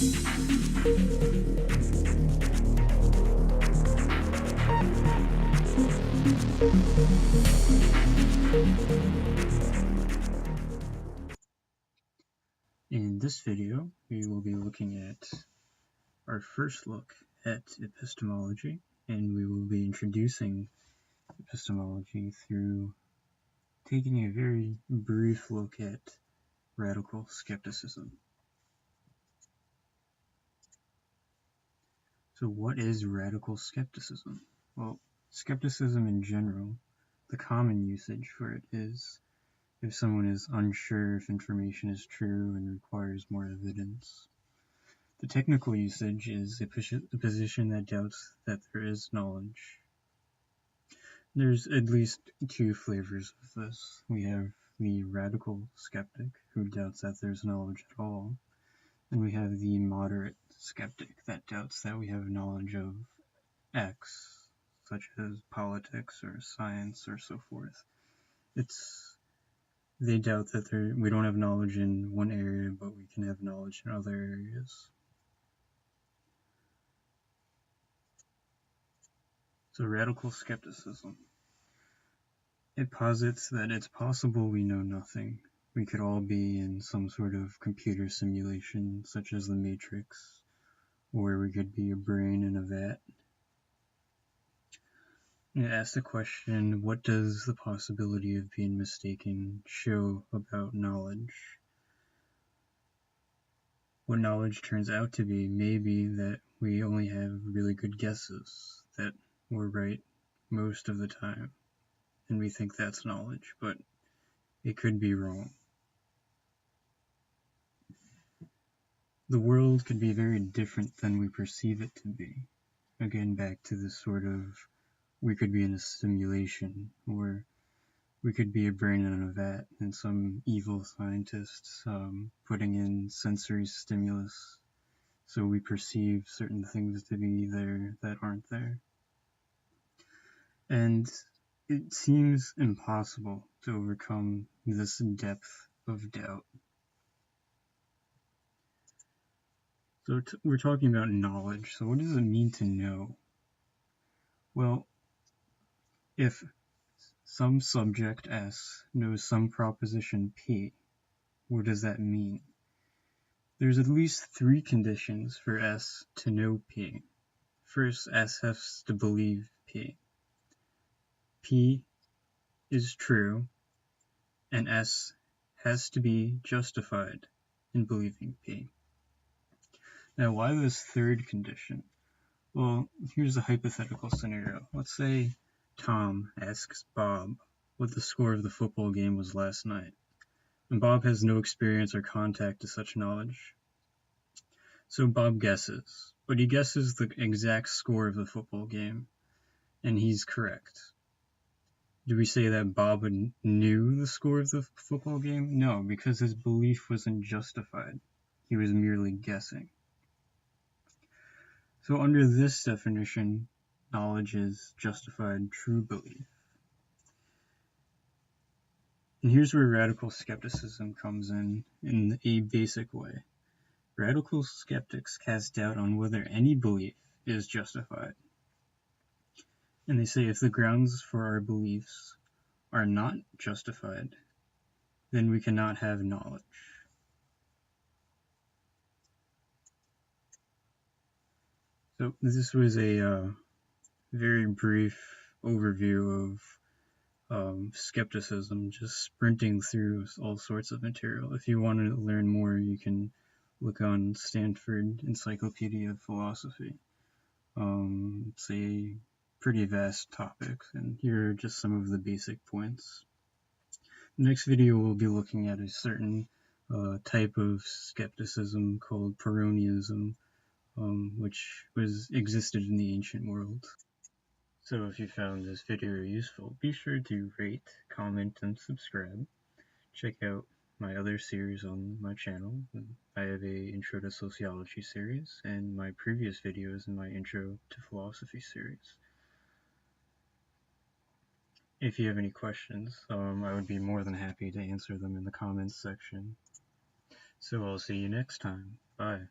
In this video, we will be looking at our first look at epistemology, and we will be introducing epistemology through taking a very brief look at radical skepticism. So what is radical skepticism? Well, skepticism in general, the common usage for it is if someone is unsure if information is true and requires more evidence. The technical usage is a position that doubts that there is knowledge. There's at least two flavors of this. We have the radical skeptic, who doubts that there's knowledge at all, and we have the moderate skeptic that doubts that we have knowledge of X, such as politics or science or so forth. They doubt that we don't have knowledge in one area, but we can have knowledge in other areas. So radical skepticism. It posits that it's possible we know nothing. We could all be in some sort of computer simulation, such as the Matrix, or we could be a brain in a vat. It asks the question, what does the possibility of being mistaken show about knowledge? What knowledge turns out to be may be that we only have really good guesses, that we're right most of the time, and we think that's knowledge, but it could be wrong. The world could be very different than we perceive it to be. Again, back to this sort of, we could be in a simulation, or we could be a brain in a vat, and some evil scientists putting in sensory stimulus, so we perceive certain things to be there that aren't there. And it seems impossible to overcome this depth of doubt. So we're talking about knowledge. So what does it mean to know? Well, if some subject S knows some proposition P, what does that mean? There's at least three conditions for S to know P. First, S has to believe P. P is true, and S has to be justified in believing P. Now, why this third condition? Well, here's a hypothetical scenario. Let's say Tom asks Bob what the score of the football game was last night, and Bob has no experience or contact to such knowledge. So Bob guesses, but he guesses the exact score of the football game, and he's correct. Do we say that Bob knew the score of the football game? No, because his belief wasn't justified. He was merely guessing. So under this definition, knowledge is justified true belief. And here's where radical skepticism comes in a basic way. Radical skeptics cast doubt on whether any belief is justified. And they say if the grounds for our beliefs are not justified, then we cannot have knowledge. So this was a very brief overview of skepticism, just sprinting through all sorts of material. If you want to learn more, you can look on Stanford Encyclopedia of Philosophy. It's a pretty vast topic, and here are just some of the basic points. The next video we'll be looking at a certain type of skepticism called Pyrrhonism, which existed in the ancient world. So if you found this video useful, be sure to rate, comment, and subscribe. Check out my other series on my channel. I have a Intro to Sociology series, and my previous videos in my Intro to Philosophy series. If you have any questions, I would be more than happy to answer them in the comments section. So I'll see you next time. Bye.